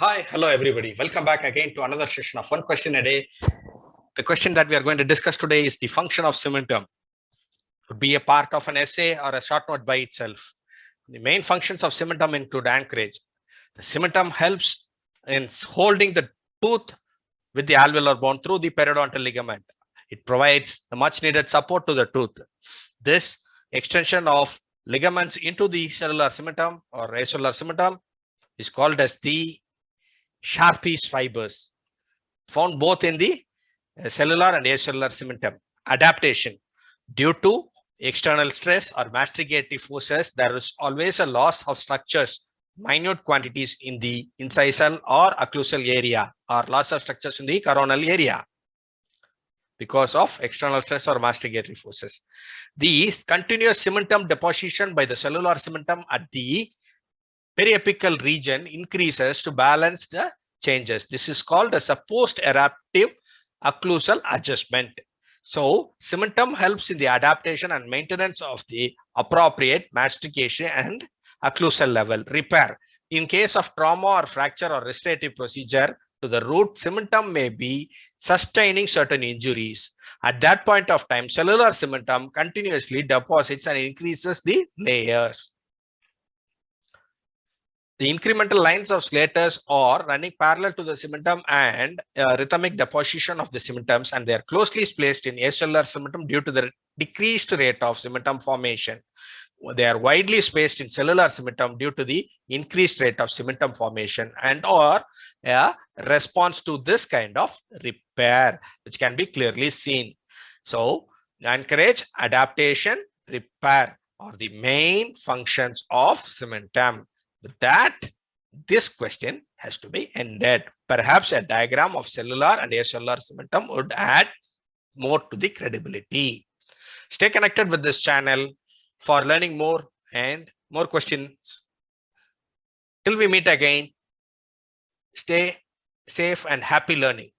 Hi, hello everybody. Welcome back again to another session of One Question a Day. The question that we are going to discuss today is the function of cementum. It would be a part of an essay or a short note by itself. The main functions of cementum include anchorage. The cementum helps in holding the tooth with the alveolar bone through the periodontal ligament. It provides the much needed support to the tooth. This extension of ligaments into the cellular cementum or acellular cementum is called as the Sharpie's fibers, found both in the cellular and acellular cementum. Adaptation. Due to external stress or masticative forces, there is always a loss of structures, minute quantities in the incisal or occlusal area, or loss of structures in the coronal area because of external stress or masticative forces. The continuous cementum deposition by the cellular cementum at the periapical region increases to balance the changes. This is called as a post-eruptive occlusal adjustment. So, cementum helps in the adaptation and maintenance of the appropriate mastication and occlusal level. Repair. In case of trauma or fracture or restorative procedure to the root, cementum may be sustaining certain injuries. At that point of time, cellular cementum continuously deposits and increases the layers. The incremental lines of slaters are running parallel to the cementum and rhythmic deposition of the cementums, and they are closely placed in acellular cementum due to the decreased rate of cementum formation. They are widely spaced in cellular cementum due to the increased rate of cementum formation and or a response to this kind of repair, which can be clearly seen. So, anchorage, adaptation, repair are the main functions of cementum. With that, this question has to be ended. Perhaps a diagram of cellular and acellular cementum would add more to the credibility. Stay connected with this channel for learning more and more questions. Till we meet again, stay safe and happy learning.